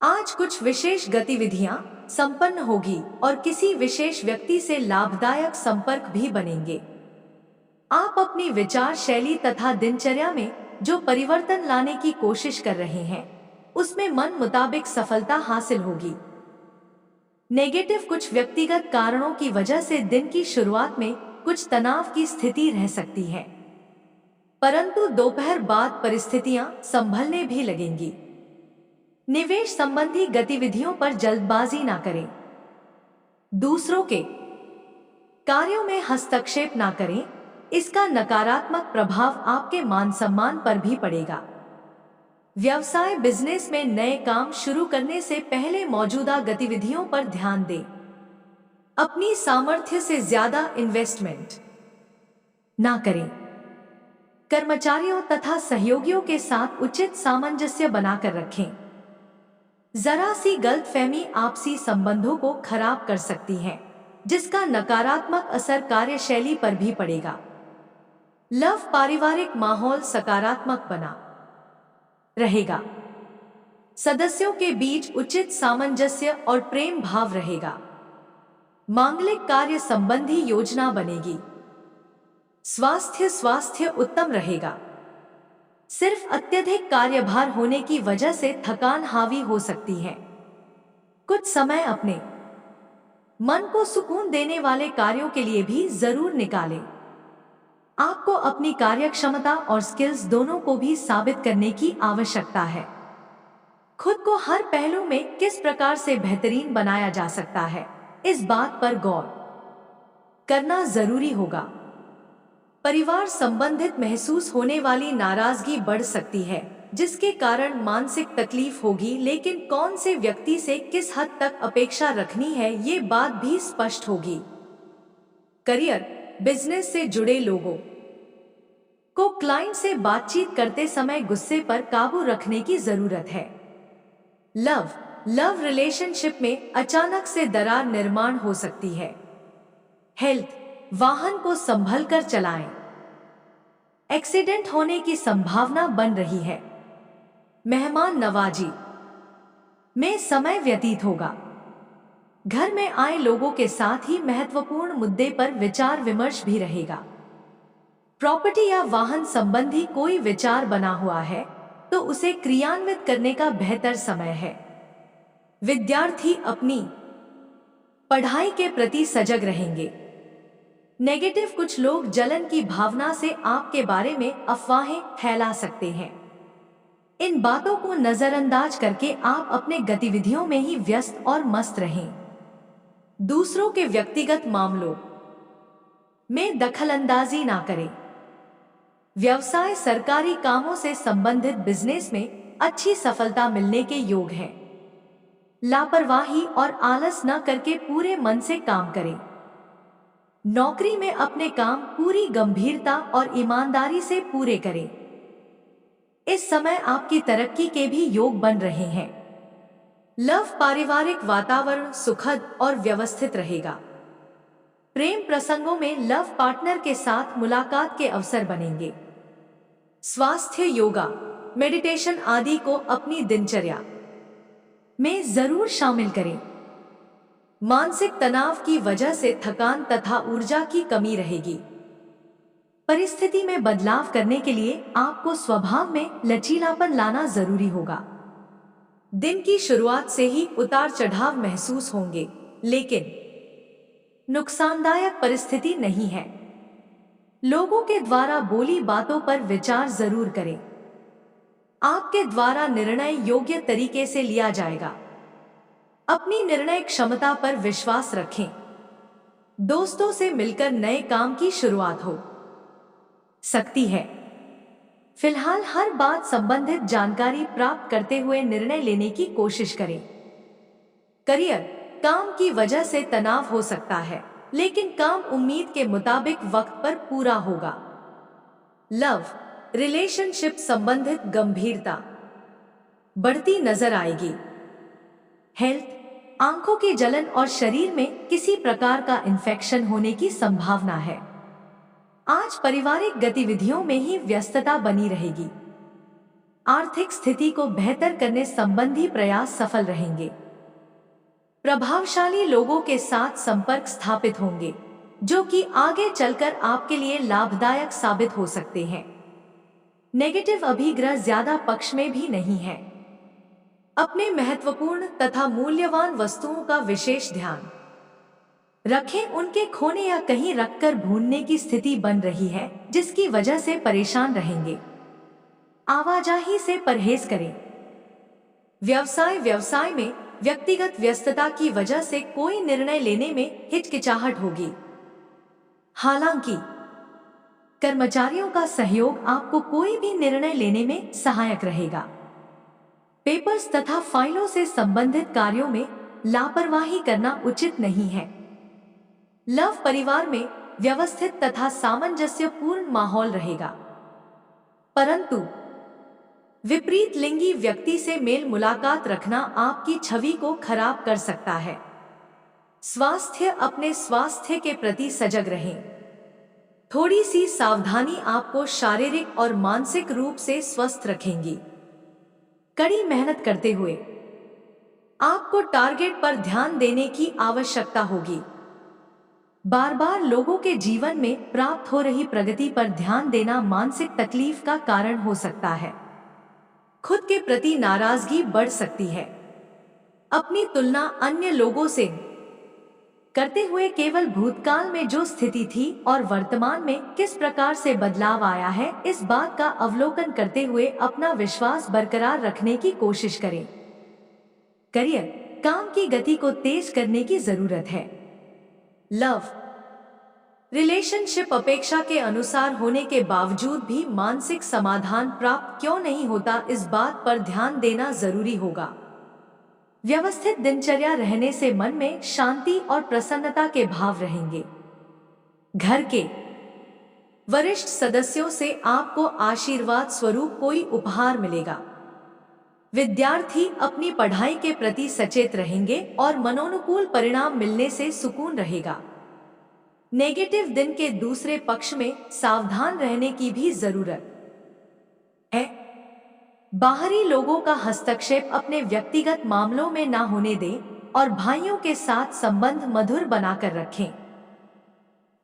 आज कुछ विशेष गतिविधियां संपन्न होगी और किसी विशेष व्यक्ति से लाभदायक संपर्क भी बनेंगे। आप अपनी विचार शैली तथा दिनचर्या में जो परिवर्तन लाने की कोशिश कर रहे हैं, उसमें मन मुताबिक सफलता हासिल होगी। नेगेटिव कुछ व्यक्तिगत कारणों की वजह से दिन की शुरुआत में कुछ तनाव की स्थिति रह सकती है, परंतु दोपहर बाद परिस्थितियां संभलने भी लगेंगी। निवेश संबंधी गतिविधियों पर जल्दबाजी ना करें। दूसरों के कार्यों में हस्तक्षेप ना करें, इसका नकारात्मक प्रभाव आपके मान सम्मान पर भी पड़ेगा। व्यवसाय बिजनेस में नए काम शुरू करने से पहले मौजूदा गतिविधियों पर ध्यान दें। अपनी सामर्थ्य से ज्यादा इन्वेस्टमेंट ना करें। कर्मचारियों तथा सहयोगियों के साथ उचित सामंजस्य बनाकर रखें। जरा सी गलतफहमी आपसी संबंधों को खराब कर सकती है, जिसका नकारात्मक असर कार्यशैली पर भी पड़ेगा। लव पारिवारिक माहौल सकारात्मक बना रहेगा। सदस्यों के बीच उचित सामंजस्य और प्रेम भाव रहेगा। मांगलिक कार्य संबंधी योजना बनेगी। स्वास्थ्य उत्तम रहेगा। सिर्फ अत्यधिक कार्यभार होने की वजह से थकान हावी हो सकती है। कुछ समय अपने मन को सुकून देने वाले कार्यों के लिए भी जरूर निकालें। आपको अपनी कार्यक्षमता और स्किल्स दोनों को भी साबित करने की आवश्यकता है। खुद को हर पहलू में किस प्रकार से बेहतरीन बनाया जा सकता है, इस बात पर गौर करना जरूरी होगा। परिवार संबंधित महसूस होने वाली नाराजगी बढ़ सकती है, जिसके कारण मानसिक तकलीफ होगी, लेकिन कौन से व्यक्ति से किस हद तक अपेक्षा रखनी है, ये बात भी स्पष्ट होगी। करियर बिजनेस से जुड़े लोगों को क्लाइंट से बातचीत करते समय गुस्से पर काबू रखने की जरूरत है। लव रिलेशनशिप में अचानक से दरार निर्माण हो सकती है। हेल्थ वाहन को संभल कर चलाएं। एक्सीडेंट होने की संभावना बन रही है। मेहमान नवाजी में समय व्यतीत होगा। घर में आए लोगों के साथ ही महत्वपूर्ण मुद्दे पर विचार विमर्श भी रहेगा। प्रॉपर्टी या वाहन संबंधी कोई विचार बना हुआ है तो उसे क्रियान्वित करने का बेहतर समय है। विद्यार्थी अपनी पढ़ाई के प्रति सजग रहेंगे। नेगेटिव कुछ लोग जलन की भावना से आपके बारे में अफवाहें फैला सकते हैं। इन बातों को नजरअंदाज करके आप अपने गतिविधियों में ही व्यस्त और मस्त रहें। दूसरों के व्यक्तिगत मामलों में दखलंदाजी ना करें। व्यवसाय सरकारी कामों से संबंधित बिजनेस में अच्छी सफलता मिलने के योग हैं। लापरवाही और आलस न करके पूरे मन से काम करें। नौकरी में अपने काम पूरी गंभीरता और ईमानदारी से पूरे करें। इस समय आपकी तरक्की के भी योग बन रहे हैं। लव पारिवारिक वातावरण सुखद और व्यवस्थित रहेगा। प्रेम प्रसंगों में लव पार्टनर के साथ मुलाकात के अवसर बनेंगे। स्वास्थ्य योगा मेडिटेशन आदि को अपनी दिनचर्या में जरूर शामिल करें। मानसिक तनाव की वजह से थकान तथा ऊर्जा की कमी रहेगी। परिस्थिति में बदलाव करने के लिए आपको स्वभाव में लचीलापन लाना जरूरी होगा। दिन की शुरुआत से ही उतार चढ़ाव महसूस होंगे, लेकिन नुकसानदायक परिस्थिति नहीं है। लोगों के द्वारा बोली बातों पर विचार जरूर करें। आपके द्वारा निर्णय योग्य तरीके से लिया जाएगा। अपनी निर्णय क्षमता पर विश्वास रखें। दोस्तों से मिलकर नए काम की शुरुआत हो सकती है। फिलहाल हर बात संबंधित जानकारी प्राप्त करते हुए निर्णय लेने की कोशिश करें। करियर काम की वजह से तनाव हो सकता है, लेकिन काम उम्मीद के मुताबिक वक्त पर पूरा होगा। लव रिलेशनशिप संबंधित गंभीरता बढ़ती नजर आएगी। हेल्थ आंखों की जलन और शरीर में किसी प्रकार का इन्फेक्शन होने की संभावना है। आज पारिवारिक गतिविधियों में ही व्यस्तता बनी रहेगी। आर्थिक स्थिति को बेहतर करने संबंधी प्रयास सफल रहेंगे। प्रभावशाली लोगों के साथ संपर्क स्थापित होंगे, जो कि आगे चलकर आपके लिए लाभदायक साबित हो सकते हैं। नेगेटिव अभिग्रह ज्यादा पक्ष में भी नहीं है। अपने महत्वपूर्ण तथा मूल्यवान वस्तुओं का विशेष ध्यान रखें। उनके खोने या कहीं रखकर भूलने की स्थिति बन रही है, जिसकी वजह से परेशान रहेंगे। आवाजाही से परहेज करें। व्यवसाय में व्यक्तिगत व्यस्तता की वजह से कोई निर्णय लेने में हिचकिचाहट होगी। हालांकि कर्मचारियों का सहयोग आपको कोई भी निर्णय लेने में सहायक रहेगा। पेपर्स तथा फाइलों से संबंधित कार्यों में लापरवाही करना उचित नहीं है। लव परिवार में व्यवस्थित तथा सामंजस्यपूर्ण माहौल रहेगा, परंतु विपरीत लिंगी व्यक्ति से मेल मुलाकात रखना आपकी छवि को खराब कर सकता है। अपने स्वास्थ्य के प्रति सजग रहें। थोड़ी सी सावधानी आपको शारीरिक और मानसिक रूप से स्वस्थ रखेंगी। कड़ी मेहनत करते हुए आपको टारगेट पर ध्यान देने की आवश्यकता होगी। बार बार लोगों के जीवन में प्राप्त हो रही प्रगति पर ध्यान देना मानसिक तकलीफ का कारण हो सकता है। खुद के प्रति नाराजगी बढ़ सकती है। अपनी तुलना अन्य लोगों से करते हुए केवल भूतकाल में जो स्थिति थी और वर्तमान में किस प्रकार से बदलाव आया है, इस बात का अवलोकन करते हुए अपना विश्वास बरकरार रखने की कोशिश करें। करियर, काम की गति को तेज करने की जरूरत है। लव रिलेशनशिप अपेक्षा के अनुसार होने के बावजूद भी मानसिक समाधान प्राप्त क्यों नहीं होता, इस बात पर ध्यान देना जरूरी होगा। व्यवस्थित दिनचर्या रहने से मन में शांति और प्रसन्नता के भाव रहेंगे। घर के वरिष्ठ सदस्यों से आपको आशीर्वाद स्वरूप कोई उपहार मिलेगा। विद्यार्थी अपनी पढ़ाई के प्रति सचेत रहेंगे और मनोनुकूल परिणाम मिलने से सुकून रहेगा। नेगेटिव दिन के दूसरे पक्ष में सावधान रहने की भी जरूरत है। बाहरी लोगों का हस्तक्षेप अपने व्यक्तिगत मामलों में ना होने दें और भाइयों के साथ संबंध मधुर बनाकर रखें।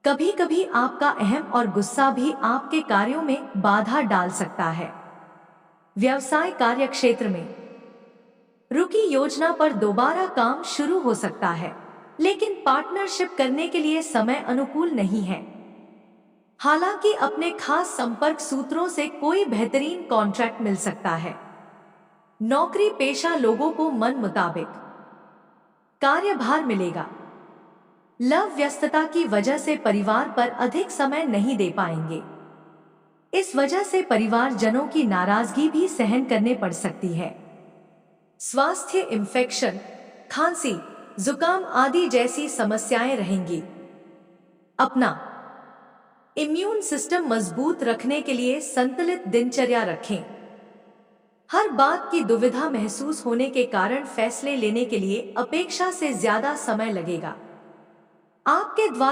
कभी कभी आपका अहम और गुस्सा भी आपके कार्यों में बाधा डाल सकता है। व्यवसाय कार्यक्षेत्र में रुकी योजना पर दोबारा काम शुरू हो सकता है, लेकिन पार्टनरशिप करने के लिए समय अनुकूल नहीं है। हालांकि अपने खास संपर्क सूत्रों से कोई बेहतरीन कॉन्ट्रैक्ट मिल सकता है। नौकरी पेशा लोगों को मन मुताबिक कार्यभार मिलेगा। लव व्यस्तता की वजह से परिवार पर अधिक समय नहीं दे पाएंगे। इस वजह से परिवारजनों की नाराजगी भी सहन करने पड़ सकती है। स्वास्थ्य, इन्फेक्शन, खांसी, जुकाम आदि जैसी समस्याएं रहेंगी। अपना इम्यून सिस्टम मजबूत रखने के लिए संतुलित दिनचर्या रखें। हर बात की दुविधा महसूस होने के कारण फैसले लेने के लिए अपेक्षा से ज्यादा समय लगेगा। आपके द्वारा